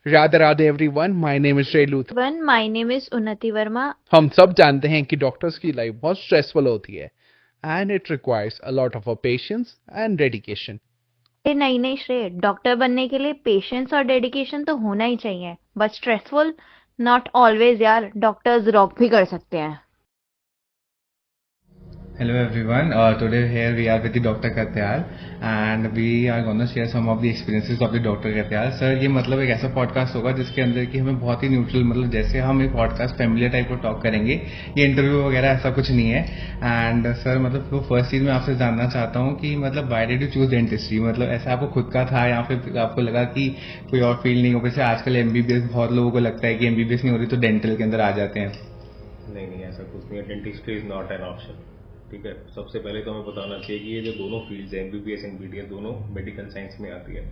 Radhe Radhe everyone, my name is Relu. My name is Unnati Verma. हम सब जानते हैं कि डॉक्टर्स की लाइफ बहुत स्ट्रेसफुल होती है and it requires a lot of patience and dedication. नहीं श्रेय, डॉक्टर बनने के लिए पेशेंस और डेडिकेशन तो होना ही चाहिए, बट स्ट्रेसफुल नॉट ऑलवेज यार। डॉक्टर्स रॉक भी कर सकते हैं। Hello everyone, today here we are with the Dr. Katyal and we are going to share some of the experiences of the Dr. Katyal. Sir, ये मतलब एक ऐसा podcast होगा जिसके अंदर कि हमें बहुत ही न्यूट्रल, मतलब जैसे हम एक पॉडकास्ट फैमिली टाइप को टॉक करेंगे, ये इंटरव्यू वगैरह ऐसा कुछ नहीं है। एंड सर मतलब वो फर्स्ट चीज मैं आपसे जानना चाहता हूँ कि मतलब why did you choose dentistry? मतलब ऐसा आपको खुद का था या फिर आपको लगा कि कोई और फील्ड नहीं हो? वैसे आजकल एमबीबीएस बहुत लोगों को लगता है कि एमबीबीएस नहीं हो रही तो डेंटल के अंदर आ जाते हैं। नहीं, ऐसा कुछ नहीं है। Dentistry is not an option. ठीक है, सबसे पहले तो हमें बताना चाहिए कि ये जो दोनों फील्ड्स हैं, एमबीबीएस एंड बीडीएस, दोनों मेडिकल साइंस में आती है।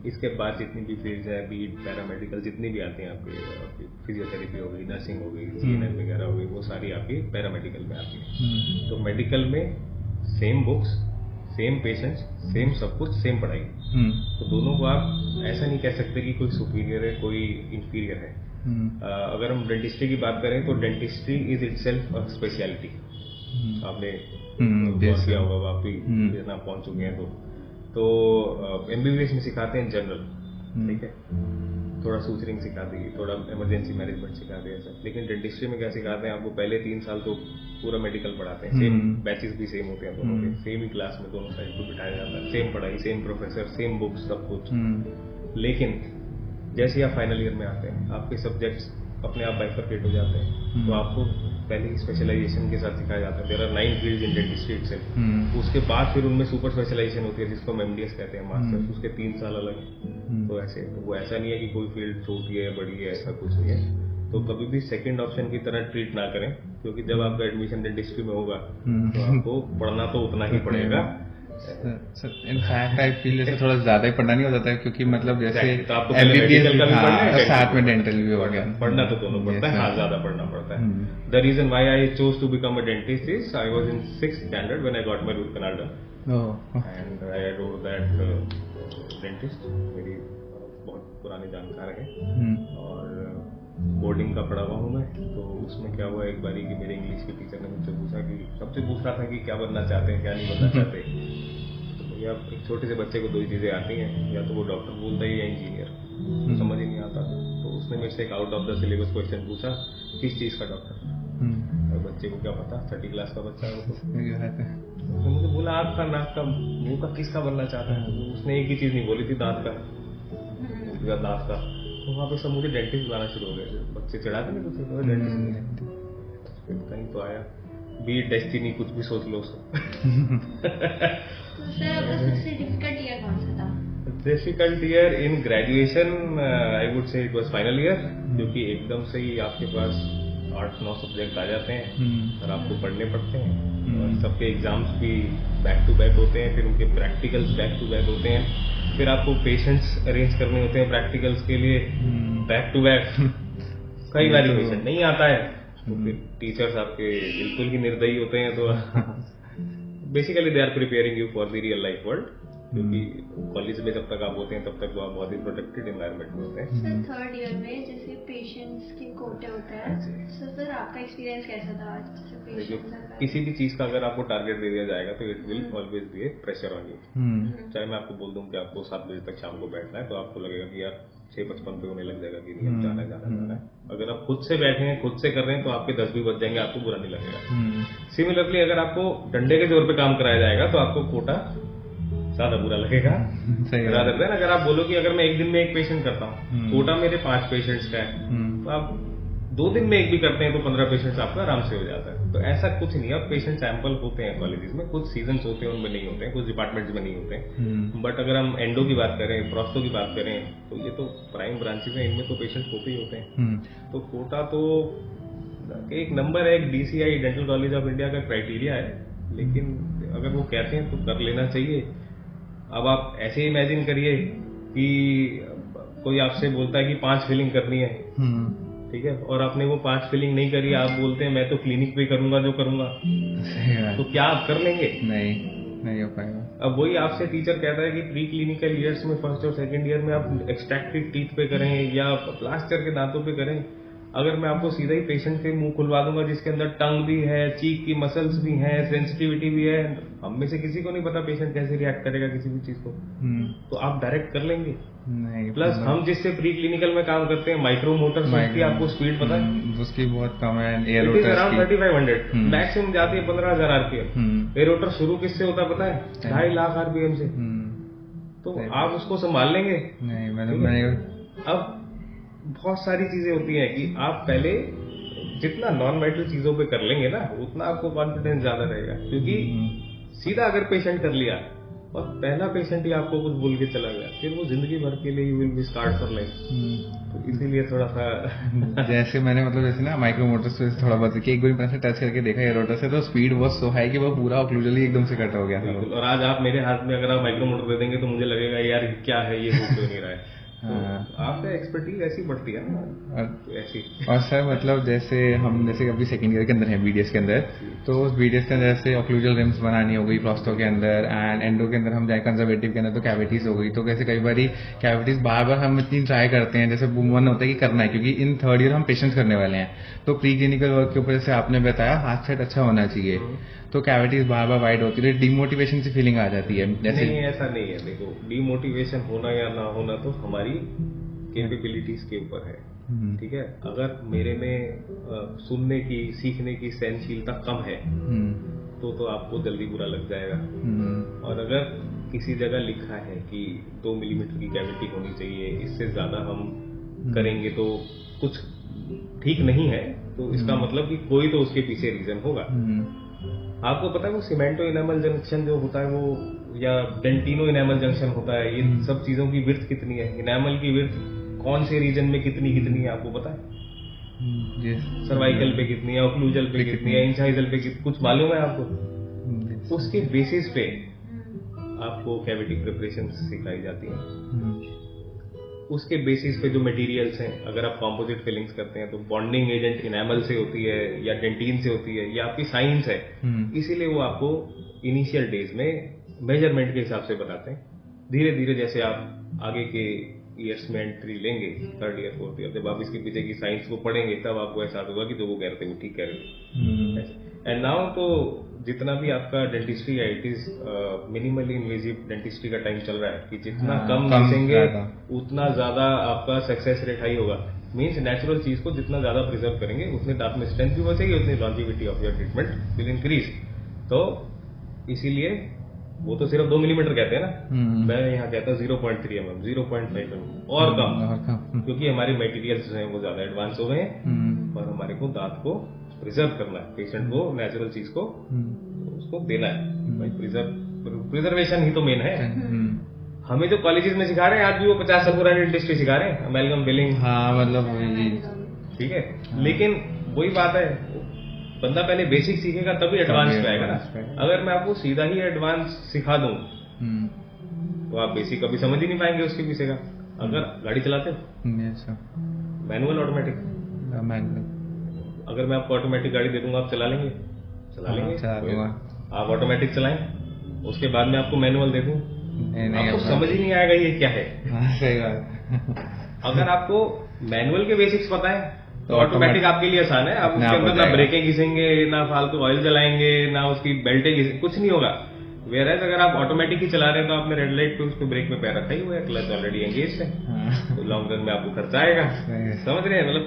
इसके बाद जितनी भी फील्ड्स हैं, बीट पैरामेडिकल, जितनी भी आती हैं आपकी फिजियोथेरेपी हो गई, नर्सिंग हो गई, सीएनएम वगैरह हो गई, वो सारी आपकी पैरामेडिकल में आती है। तो मेडिकल में same books, same patients, same सब कुछ, सेम पढ़ाई। तो दोनों को आप ऐसा नहीं कह सकते कि कोई सुपीरियर है, कोई इंफीरियर है। अगर हम डेंटिस्ट्री की बात करें तो dentistry is itself a speciality. आपने गौर किया होगा, आप भी जितना पहुंच चुके हैं। तो एमबीबीएस में सिखाते हैं जनरल, ठीक है, थोड़ा सूचरिंग सिखा दी, थोड़ा इमरजेंसी मैनेजमेंट सिखा दिया सब। लेकिन डेंटिस्ट्री में क्या सिखाते हैं आपको? पहले 3 साल तो पूरा मेडिकल पढ़ाते हैं। सेम बैचेस भी सेम होते हैं दोनों के, सेम ही क्लास में दोनों साइड को बिठाया जाता है, सेम पढ़ाई, सेम प्रोफेसर, सेम बुक्स, सब कुछ। लेकिन जैसे आप फाइनल ईयर में आते हैं, आपके सब्जेक्ट्स अपने आप बाइफरकेट हो जाते हैं। तो आपको पहले स्पेशलाइजेशन के साथ सिखाया जाता है। There are 9 fields in dentistry itself. उसके बाद फिर उनमें सुपर स्पेशलाइजेशन होती है, जिसको हम एमडीएस कहते हैं, मास्टर्स। उसके 3 साल अलग हैं। तो ऐसे वो ऐसा नहीं है कि कोई फील्ड छोटी है, बड़ी है, ऐसा कुछ नहीं है। तो कभी भी सेकंड ऑप्शन की तरह ट्रीट ना करें, क्योंकि जब आपका एडमिशन डेंटिस्ट्री में होगा तो आपको पढ़ना तो उतना ही पड़ेगा। इनफैक्ट आई फील जैसे थोड़ा ज्यादा ही पढ़ना नहीं हो जाता है, क्योंकि मतलब जैसे तो आपको एमबीबीएस मेडिकल का भी पढ़ना है, साथ में डेंटल भी हो गया, पढ़ना तो दोनों पड़ता है। हाँ, ज्यादा पढ़ना पड़ता है। The reason why I chose to become a dentist is I was in 6th standard when I got my root canal done and I do that dentist. मेरी बहुत पुराने जानकार है और बोर्डिंग का पढ़ा हुआ हूँ मैं। तो उसमें क्या हुआ, एक बारी कि मेरे इंग्लिश के टीचर ने मुझसे पूछा कि सबसे पूछ रहा था कि क्या बनना चाहते हैं, क्या नहीं बनना चाहते। या एक छोटे से बच्चे को 2 ही चीजें आती हैं, या तो वो डॉक्टर बोलता है या इंजीनियर, तो समझ ही नहीं आता। तो उसने मेरे से एक out of the syllabus question पूछा, किस चीज का डॉक्टर? और बच्चे को क्या पता, 30 क्लास का बच्चा है वो। तो मुझे बोला आँख का, नाक का, मुंह का, किसका बनना चाहता है? तो उसने एक ही चीज नहीं बोली थी, दांत का या दांत का। तो वहाँ पे सब मुझे डेंटिस्ट बुलाना शुरू हो गए। बच्चे चढ़ाते नहीं कुछ, डेंटिस्ट कहीं तो आया। बी डेस्टिनी, कुछ भी सोच लो उसको। Difficult year in graduation I would say it was final year, क्योंकि एकदम से ही आपके पास 8-9 सब्जेक्ट आ जाते हैं और आपको पढ़ने पड़ते हैं। और सबके एग्जाम्स भी बैक टू बैक होते हैं, फिर उनके प्रैक्टिकल्स बैक टू बैक होते हैं, फिर आपको पेशेंट्स अरेंज करने होते हैं प्रैक्टिकल्स के लिए बैक टू बैक। कई बार पेशेंट नहीं आता है तो फिर टीचर्स आपके बिल्कुल ही निर्दयी होते हैं। तो basically they are preparing you for the real life world, क्योंकि कॉलेज में जब तक आप होते हैं तब तक तो आप बहुत ही प्रोटेक्टेड एनवायरनमेंट में होते हैं। सर 3rd ईयर में जैसे पेशेंट्स के कोटे होते हैं, सर आपका एक्सपीरियंस कैसा था? किसी भी चीज का अगर आपको टारगेट दे दिया जाएगा तो it will always be A pressure on you. चाहे मैं आपको बोल दूं कि आपको 7 बजे तक शाम को बैठना है, तो आपको लगेगा कि यार 6:55 पे होने लग जाएगा कि नहीं, अब जाना है। अगर आप खुद से बैठे हैं, खुद से कर रहे हैं, तो आपके 10 भी बज जाएंगे, आपको बुरा नहीं लगेगा। सिमिलरली अगर आपको डंडे के जोर पे काम कराया जाएगा तो आपको कोटा ज्यादा बुरा लगेगा। ज्यादा देन अगर आप बोलो कि अगर मैं एक दिन में एक पेशेंट करता हूँ, कोटा मेरे 5 पेशेंट्स का है, तो आप 2 दिन में एक भी करते हैं तो 15 पेशेंट्स आपका आराम से हो जाता है। तो ऐसा कुछ नहीं है, पेशेंट सैंपल होते हैं कॉलेजेस में, कुछ सीजन्स होते हैं उनमें नहीं होते हैं, कुछ डिपार्टमेंट्स में नहीं होते हैं। बट अगर हम एंडो की बात करें, प्रोस्तो की बात करें, तो ये तो प्राइम ब्रांचेस हैं, इनमें तो पेशेंट्स होते ही होते हैं। तो कोटा तो एक नंबर है, एक DCI dental college of India का क्राइटेरिया है, लेकिन अगर वो कहते हैं तो कर लेना चाहिए। अब आप ऐसे इमेजिन करिए कि कोई आपसे बोलता है कि 5 फिलिंग करनी है, ठीक है, और आपने वो 5 फिलिंग नहीं करी, आप बोलते हैं मैं तो क्लिनिक पे करूंगा जो करूंगा, तो क्या आप कर लेंगे? नहीं। नहीं हो पाएगा। अब वही आपसे टीचर कहता है कि प्री क्लिनिकल ईयर्स में फर्स्ट और सेकंड ईयर में आप एक्सट्रैक्टेड टीथ पे करें या प्लास्टर के दांतों पे करें। अगर मैं आपको सीधा ही पेशेंट के मुंह खुलवा दूंगा जिसके अंदर टंग भी है, चीक की मसल्स भी हैं, सेंसिटिविटी भी है, हम में से किसी को नहीं पता पेशेंट कैसे रिएक्ट करेगा किसी भी चीज को, तो आप डायरेक्ट कर लेंगे। नहीं, प्लस हम जिससे प्री क्लिनिकल में काम करते हैं माइक्रो मोटर की आपको स्पीड पता है उसकी बहुत कम है। Air it is rotors around की 3500, मैक्सिमम जाती है 15,000 आरपीएम। एयर रोटर शुरू किससे होता है पता है? 2.5 लाख आरपीएम से। तो आप उसको संभाल लेंगे? नहीं, मैंने अब बहुत सारी चीजें होती हैं कि आप पहले जितना नॉन मेटल चीजों पे कर लेंगे ना उतना आपको कॉन्फिडेंस ज्यादा रहेगा, क्योंकि सीधा अगर पेशेंट कर लिया और पहला पेशेंट ही आपको कुछ बोल के चला गया फिर वो जिंदगी भर के लिए you will be start for life. तो इसीलिए थोड़ा सा जैसे मैंने मतलब जैसे ना माइक्रो मोटर्स पे थोड़ा बहुत कि एक बार मैंने टच करके देखा एयर रोटर से, तो स्पीड बहुत सो हाई कि वो पूरा ऑक्लूजली एकदम से कट हो गया था। और आज आप मेरे हाथ में अगर आप माइक्रो मोटर दे देंगे तो मुझे लगेगा यार क्या है ये, हो क्यों नहीं रहा है। तो आपका एक्सपर्टीज ऐसी बढ़ती है ना ऐसी। और सर मतलब जैसे हम जैसे अभी सेकंड ईयर के अंदर हैं बीडीएस के अंदर, तो उस बीडीएस के अंदर जैसे ऑक्लूजल रिम्स बनानी हो गई प्रोस्टो के अंदर, एंड एंडो के अंदर हम जाए कंजर्वेटिव के अंदर तो कैविटीज हो गई। तो कैसे कई बार कैविटीज बार बार हम इतनी ट्राई करते हैं, जैसे मन होता है कि करना है क्योंकि इन थर्ड ईयर हम पेशेंट्स करने वाले हैं, तो प्री क्लिनिकल वर्क के ऊपर जैसे आपने बताया हाथ सेट अच्छा होना चाहिए, तो कैविटीज बार बार वाइड होती है, डिमोटिवेशन से फीलिंग आ जाती है। जैसे नहीं, ऐसा नहीं है। देखो डिमोटिवेशन होना या ना होना तो हमारी कैपेबिलिटीज के ऊपर है, ठीक है। अगर मेरे में सुनने की सीखने की सहनशीलता कम है तो आपको जल्दी बुरा लग जाएगा। और अगर किसी जगह लिखा है कि 2 मिलीमीटर की कैविटी होनी चाहिए, इससे ज्यादा हम करेंगे तो कुछ ठीक नहीं है, तो इसका मतलब कि कोई तो उसके पीछे रीजन होगा। आपको पता है वो सीमेंटो इनेमल जंक्शन जो होता है वो, या डेंटिनो इनेमल जंक्शन होता है, ये सब चीजों की विड्थ कितनी है, इनेमल की विड्थ कौन से रीजन में कितनी है आपको पता है? सर्वाइकल पे कितनी है, ओक्लूजल पे कितनी है, इंसाइजल पे कुछ मालूम है आपको? उसके बेसिस पे आपको कैविटी प्रिपरेशन सिखाई जाती है। उसके बेसिस पे जो मटेरियल्स हैं, अगर आप कंपोजिट फिलिंग्स करते हैं तो बॉन्डिंग एजेंट इनेमल से होती है या डेंटिन से होती है, या आपकी साइंस है, इसीलिए वो आपको इनिशियल डेज में मेजरमेंट के हिसाब से बताते हैं। धीरे धीरे जैसे आप आगे के ईयर्स में एंट्री लेंगे, थर्ड ईयर फोर्थ ईयर, जब आप इसके पीछे की साइंस को पढ़ेंगे तब आपको एहसास होगा कि जो वो कह रहे थे वो ठीक कह रहे थे। एंड नाउ तो जितना भी आपका डेंटिस्ट्री है it is minimally invasive dentistry का टाइम चल रहा है कि जितना कम घिसेंगे उतना ज्यादा आपका सक्सेस रेट हाई होगा। मीन्स नेचुरल चीज को जितना ज्यादा प्रिजर्व करेंगे उतने दांत में स्ट्रेंथ भी बचेगी, उतनी longevity of your treatment will increase. तो इसीलिए वो तो सिर्फ 2 मिलीमीटर कहते हैं ना, मैं यहाँ कहता हूँ 0.3 mm, 0.5 mm और कम, क्योंकि हमारे मटेरियल्स जो हैं वो ज्यादा एडवांस हो गए हैं और हमारे को दांत को प्रिजर्व करना है, पेशेंट को नेचुरल चीज को उसको देना है भाई। प्रिजर्वेशन ही तो मेन है। हमें जो कॉलेजेस में सिखा रहे हैं आज भी वो 50 साल पुरानी डेंटिस्ट्री सिखा रहे हैं, अमेलगम फिलिंग, हाँ मतलब ठीक है। लेकिन वही बात है, बंदा पहले बेसिक सीखेगा तभी एडवांस पे आएगा ना। अगर मैं आपको सीधा ही एडवांस सिखा दूं तो आप बेसिक कभी समझ ही नहीं पाएंगे उसके पीछे का। अगर गाड़ी चलाते हो मैनुअल ऑटोमेटिक, अगर मैं आपको ऑटोमेटिक गाड़ी दे दूंगा आप चला लेंगे? आप ऑटोमेटिक चलाएं, उसके बाद में आपको मैनुअल दे दूं, आपको समझ ही नहीं आएगा ये क्या है। सही बात। अगर आपको मैनुअल के बेसिक्स पता है तो ऑटोमेटिक आपके लिए आसान है। आप उसके अंदर ना ब्रेकें घिसेंगे, ना फालतू ऑयल जलाएंगे, ना उसकी बेल्टें घिसेंगे, कुछ नहीं होगा। वेयरएज अगर आप ऑटोमेटिक ही चला रहे हैं तो आपने रेड लाइट पे उसको ब्रेक में पैर रखा ही हुआ है, क्लच ऑलरेडी एंगेज है, तो लॉन्ग रन में आपको खर्चा आएगा। समझ रहे हैं मतलब।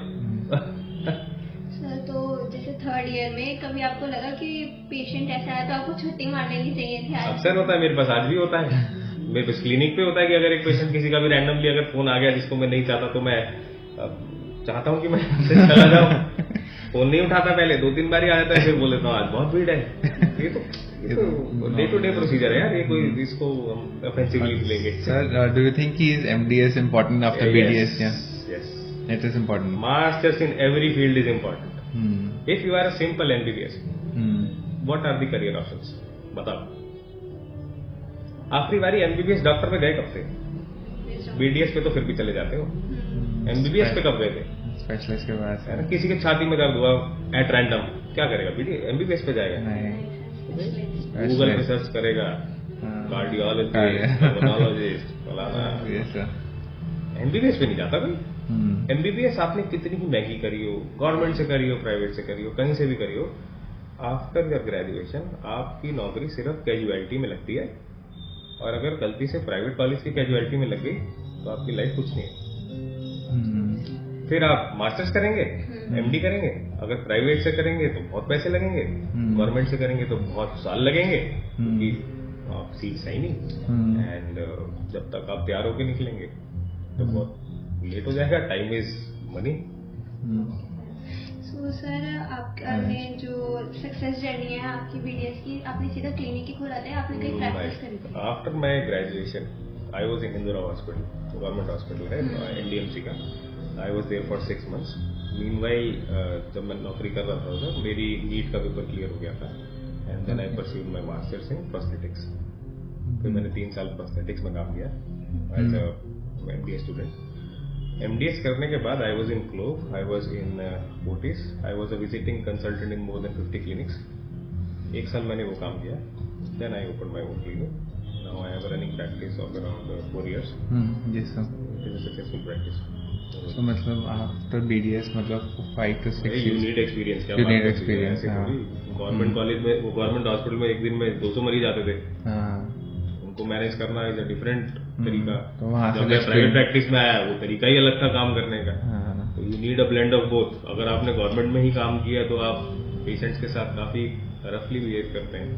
सर तो जैसे थर्ड ईयर में कभी आपको लगा कि पेशेंट ऐसा है तो आपको छुट्टी मार लेनी चाहिए थी? अक्सर होता है, मेरे पास आज भी होता है। मेरे पास क्लिनिक पे होता है कि अगर एक पेशेंट किसी का भी रैंडमली अगर फोन आ गया जिसको मैं नहीं चाहता, तो मैं चाहता हूँ कि मैं चला जाऊँ, फोन नहीं उठाता, पहले 2-3 बार ही आ जाता है, फिर बोल देता हूँ आज बहुत भीड़ है। ये तो डे टू डे प्रोसीजर है यार, ये कोई इसको हम ऑफेंसिवली लेंगे। Sir do you think is MDS important after BDS? Yes, it is important. Masters in every field is important. If you are a simple MBBS, what are the career options? बताओ। आखिरी बारी MBBS doctor पे गए कब थे? BDS पे तो फिर भी चले जाते हो, MBBS पे कब गए थे? स्पेशलिस्ट के पास है ना। किसी के छाती में दर्द हुआ एट रैंडम क्या करेगा? MBBS पे जाएगा? नहीं, गूगल पे सर्च करेगा, कार्डियोलॉजिस्ट, पल्मोनोलॉजिस्ट, फलाना। एमबीबीएस पे नहीं जाता कोई। एमबीबीएस आपने कितनी ही महंगी करी हो, गवर्नमेंट से करी हो, प्राइवेट से करी हो, कहीं से भी करी हो, आफ्टर योर ग्रेजुएशन आपकी नौकरी सिर्फ कैजुअलिटी में लगती है। और अगर गलती से प्राइवेट कॉलेज की कैजुअलिटी में लग गई तो आपकी लाइफ कुछ नहीं है। फिर आप मास्टर्स करेंगे, एमडी करेंगे, अगर प्राइवेट से करेंगे तो बहुत पैसे लगेंगे, गवर्नमेंट से करेंगे तो बहुत साल लगेंगे, क्योंकि आप सीट्स है ही नहीं। एंड जब तक आप तैयार होके निकलेंगे तो बहुत लेट हो जाएगा। Time is money. तो सर आपने जो सक्सेस जर्नी है आपकी बीडीएस की, आपने सीधा क्लिनिक ही खोला था, आपने कहीं प्रैक्टिस करी थी? After my graduation I was in Hindurao hospital, government hospital है एनडीएमसी का। I was there for 6 months। Meanwhile जब मैं नौकरी कर रहा था उधर, मेरी नीट का पेपर क्लियर हो गया था। And then I pursued my masters in prosthetics. फिर मैंने 3 साल प्रोस्थेटिक्स में काम किया as a MDS student. MDS करने के बाद I was in Clove, I was in Fortis, I was a visiting consultant in more than 50 clinics। 1 साल मैंने वो काम किया। Then I open my own clinic. Now I have running practice of around 4 years। Yes sir. It is a successful practice. तो मतलब after BDS मतलब 5 to 6 you years need experience. You need experience, हाँ। Government college में, वो government hospital में एक दिन में 200 मरीज आते थे, हाँ। उनको मैनेज करना इज अ डिफरेंट तरीका। तो वहाँ से जब मैं प्राइवेट प्रैक्टिस में आया वो तरीका ही अलग था काम करने का। हाँ। तो you need a blend of both. अगर आपने गवर्नमेंट में ही काम किया तो आप पेशेंट्स के साथ काफी रफली बिहेव करते हैं,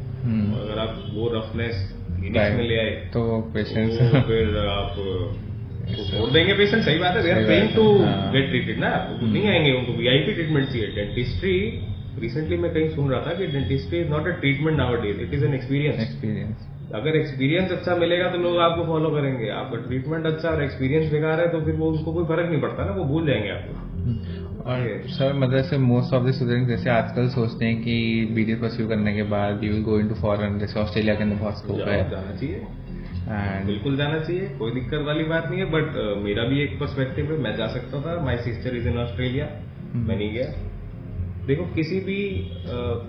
और अगर आप वो रफनेस क्लिनिक्स में ले आए तो पेशेंट्स तो फिर आप छोड़ देंगे पेशेंट। सही बात है, they are paying to get treated no, वो नहीं आएंगे, उनको वीआईपी ट्रीटमेंट चाहिए। डेंटिस्ट्री, रिसेंटली मैं कहीं सुन रहा था कि dentistry is not a treatment nowadays, it is an experience. अगर एक्सपीरियंस अच्छा मिलेगा तो लोग आपको फॉलो करेंगे। आपका ट्रीटमेंट अच्छा और एक्सपीरियंस बेकार है तो फिर वो उनको कोई फर्क नहीं पड़ता ना, वो भूल जाएंगे आपको। और सर मतलब से मोस्ट ऑफ द स्टूडेंट्स जैसे आजकल सोचते हैं कि BDS परस्यू करने के बाद you will go into foreign, जैसे ऑस्ट्रेलिया के अंदर बहुत स्कोप है। जाना चाहिए, एंड बिल्कुल जाना चाहिए, कोई दिक्कत वाली बात नहीं है। बट मेरा भी एक पर्सपेक्टिव है, मैं जा सकता था। My sister is in Australia, मैं नहीं गया। देखो किसी भी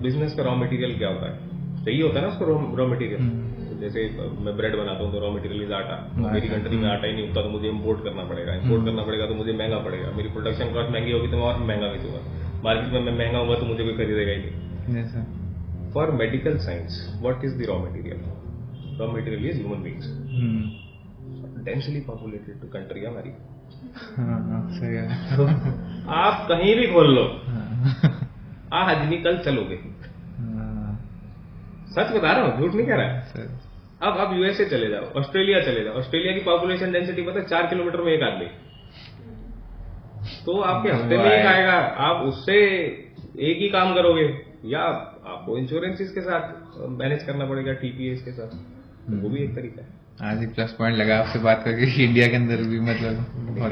बिजनेस का रॉ मटेरियल क्या होता है, चाहिए होता है ना उसको रॉ मटेरियल। जैसे मैं ब्रेड बनाता हूँ तो रॉ मटेरियल इज आटा। मेरी कंट्री में आटा ही नहीं होता तो मुझे इम्पोर्ट करना पड़ेगा। इम्पोर्ट करना पड़ेगा तो मुझे महंगा पड़ेगा। मेरी प्रोडक्शन कॉस्ट महंगी होगी तो मैं और महंगा बेचूंगा। मार्केट में मैं महंगा होगा तो मुझे कोई खरीदेगा ही नहीं। For medical science what is the raw material? Raw material is human beings, densely populated to country हमारी। सही है। आप कहीं भी खोल लो, आज नहीं कल चलोगे। सच बता रहा हूँ, झूठ नहीं कह रहा। अब आप यूएसए चले जाओ, ऑस्ट्रेलिया चले जाओ, ऑस्ट्रेलिया की पॉपुलेशन डेंसिटी पता है 4 किलोमीटर में एक आदमी। तो आपके हफ्ते में एक आएगा, आप उससे एक ही काम करोगे, या आपको इंश्योरेंसेस के साथ मैनेज करना पड़ेगा, TPAs के साथ। तो वो भी एक तरीका है। आज एक प्लस पॉइंट लगा आपसे बात करके, इंडिया के अंदर भी मतलब बहुत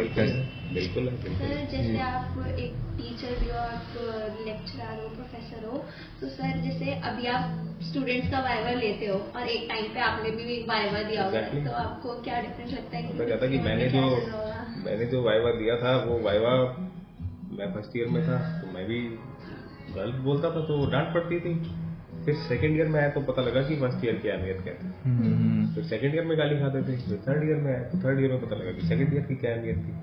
बिल्कुल है। सर जैसे आप एक टीचर भी हो, आप लेक्चरर हो, प्रोफेसर हो, तो सर जैसे अभी आप स्टूडेंट्स का वाइवा लेते हो और एक टाइम पे आपने भी वाइवा दिया होगा, तो आपको क्या डिफरेंस लगता है? कि मैंने जो वाइवा दिया था, वो वाइवा मैं फर्स्ट ईयर में था तो मैं भी गलत बोलता था तो डांट पड़ती थी। फिर सेकंड ईयर में आया तो पता लगा कि फर्स्ट ईयर की अहमियत क्या थी। फिर सेकंड ईयर में गाली खाते थे। फिर थर्ड ईयर में आया तो थर्ड ईयर में पता लगा कि सेकंड ईयर की क्या अहमियत थी,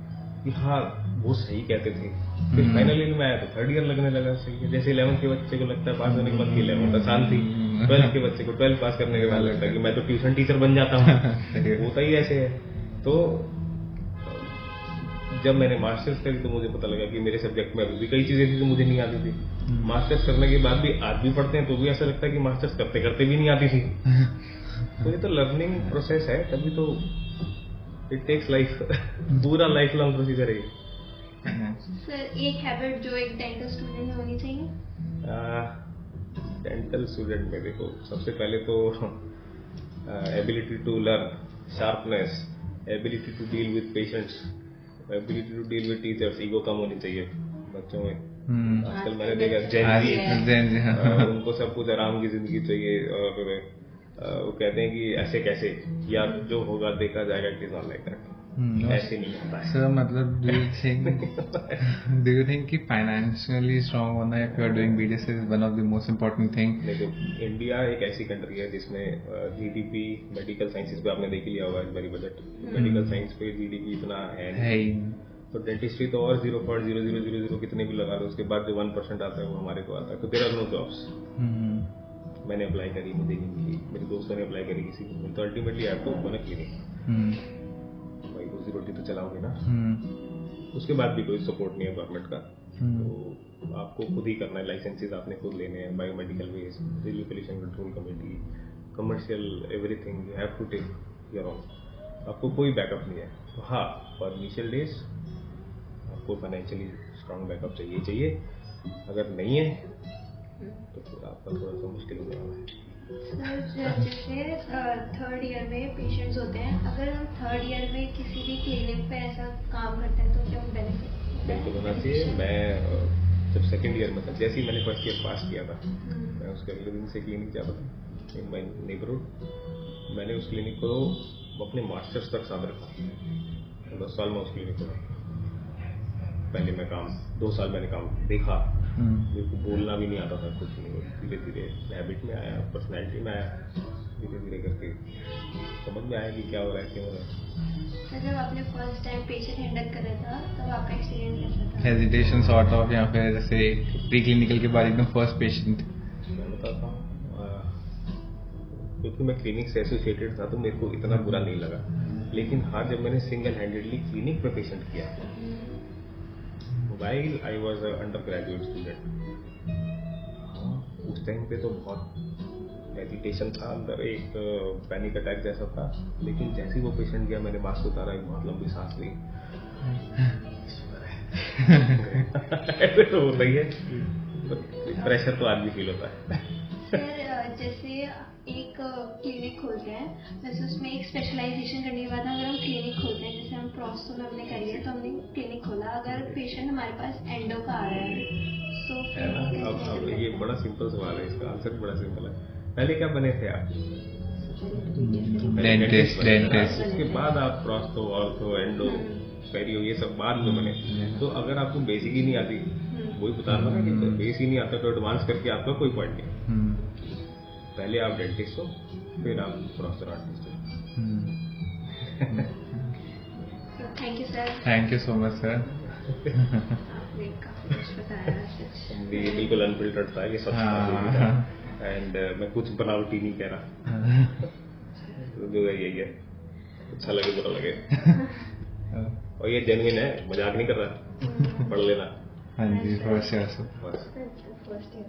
कि हाँ वो सही कहते थे। फिर फाइनल ईयर में आया तो थर्ड ईयर लगने लगा सही है। जैसे 11th के बच्चे को लगता है पास होने के बाद 11th आसान थी, 12th के बच्चे को 12th पास करने के बाद लगता है कि मैं तो ट्यूशन टीचर बन जाता हूँ। होता ही ऐसे है। तो जब मैंने मास्टर्स करी तो मुझे पता लगा कि मेरे सब्जेक्ट में अभी भी कई चीजें थी जो मुझे नहीं आती थी। मास्टर्स करने के बाद भी आज भी पढ़ते हैं तो भी ऐसा लगता है कि मास्टर्स करते करते भी नहीं आती थी। तो ये तो लर्निंग प्रोसेस है, तभी तो इट टेक्स लाइफ, पूरा लाइफ लॉन्ग प्रोसीजर है। सर एक हैबिट जो एक डेंटल स्टूडेंट में होनी चाहिए? डेंटल स्टूडेंट में देखो, सबसे पहले तो ability to learn, sharpness, ability to deal with patients, ability to deal with teachers. Ego कम होनी चाहिए बच्चों में। आजकल मैंने देखा जेन जी, उनको सब कुछ आराम की जिंदगी चाहिए, और वो कहते हैं कि ऐसे कैसे, या जो होगा देखा जाएगा, it is not like that. ऐसे नहीं होता है। सर मतलब डू यू थिंक कि फाइनेंशियली स्ट्रांग होना if you are doing BDS is one of the most important thing? देखो, इंडिया एक ऐसी कंट्री है जिसमें जीडीपी मेडिकल साइंसेज पे आपने देख लिया होगा इस बारी बजट, मेडिकल साइंस पे जीडीपी इतना है ही तो डेंटिस्ट्री तो और 0.0000 कितने भी लगा लो, उसके बाद जो 1% आता है वो हमारे को आता है। तो देयर आर नो जॉब्स। मैंने अप्लाई करी, मुझे नहीं मिली, मेरे दोस्तों ने अप्लाई करी किसी को, तो ultimately I have to open a clinic. भाई रोजी रोटी तो चलाओगे ना, उसके बाद भी कोई सपोर्ट नहीं है गवर्नमेंट का, तो आपको खुद ही करना है। लाइसेंसेस आपने खुद लेने हैं, biomedical waste, Delhi pollution control committee, commercial, everything you have to take your own. आपको कोई बैकअप नहीं है। तो हाँ, फॉर इनिशियल डेज आपको फाइनेंशियली स्ट्रांग बैकअप चाहिए। अगर नहीं है तो फिर आपका थोड़ा सा मुश्किल होने वाला है। सर जैसे थर्ड ईयर में पेशेंट्स होते हैं, अगर हम थर्ड ईयर में किसी भी क्लिनिक पे ऐसा काम करते हैं तो क्या बेनिफिट बिल्कुल होना चाहिए। मैं जब सेकेंड ईयर में था, जैसे ही मैंने फर्स्ट ईयर पास किया था, मैं उसके अगले दिन से क्लिनिक जाता था इन माई नेबरहुड। मैंने उस क्लिनिक को अपने मास्टर्स तक साथ रखा। 10 साल में उस क्लिनिक को पहले मैं 2 साल मैंने काम देखा। मेरे को बोलना भी नहीं आता था कुछ नहीं, धीरे धीरे हैबिट में आया, पर्सनैलिटी में आया, धीरे धीरे करके समझ में आया कि क्या हो रहा है, क्यों हो रहा है। सर जब आपने फर्स्ट टाइम पेशेंट हैंडल कर रहा था तब आपका एक्सपीरियंस कैसा था? हेजिटेशन सॉर्ट ऑफ, या फिर जैसे प्री क्लिनिकल के बाद एकदम फर्स्ट पेशेंट? मैं बताता हूँ, क्योंकि मैं क्लिनिक से एसोसिएटेड था तो मेरे को इतना बुरा नहीं लगा। लेकिन हाँ, जब मैंने सिंगल हैंडेडली क्लिनिक में पेशेंट किया, while I was a undergraduate student, उस टाइम पे तो बहुत एजिटेशन था अंदर, एक पैनिक अटैक जैसा था। लेकिन जैसे ही वो पेशेंट गया, मैंने मास्क उतारा, एक बहुत लंबी सांस ली। ऐसे तो होता ही है, प्रेशर तो आज भी फील होता है। सर जैसे एक क्लिनिक खोलते हैं, वैसे उसमें एक स्पेशलाइजेशन करने के बाद अगर हम क्लिनिक खोलते हैं, जैसे हम प्रोस्टो में हमने करी है तो हमने क्लिनिक खोला, अगर पेशेंट हमारे पास एंडो का आ रहा है तो है ना। अब ये बड़ा सिंपल सवाल है, इसका आंसर बड़ा सिंपल है। पहले क्या बने थे आप? डेंटिस्ट। उसके बाद आप प्रोस्टो, ऑर्थो, एंडो, पेरियो, ये सब बाद में बने। तो अगर आपको बेसिक ही नहीं आती, वही बता रहा ना कि बेसिक ही नहीं आता तो एडवांस करके आपका कोई पॉइंट नहीं। पहले आप डेंटिस्ट हो, फिर आप प्रोस्टोडोंटिस्ट हो। Thank you sir. Thank you so much sir. आपने काफी कुछ बताया सच। ये बिल्कुल अनफिल्टर्ड था, ये सब एंड मैं कुछ बनावटी नहीं कह रहा। जो है यही है, अच्छा लगे बुरा लगे, और ये जेन्युइन है, मजाक नहीं कर रहा। पढ़ लेना। हाँ जी, फर्स्ट ईयर। First year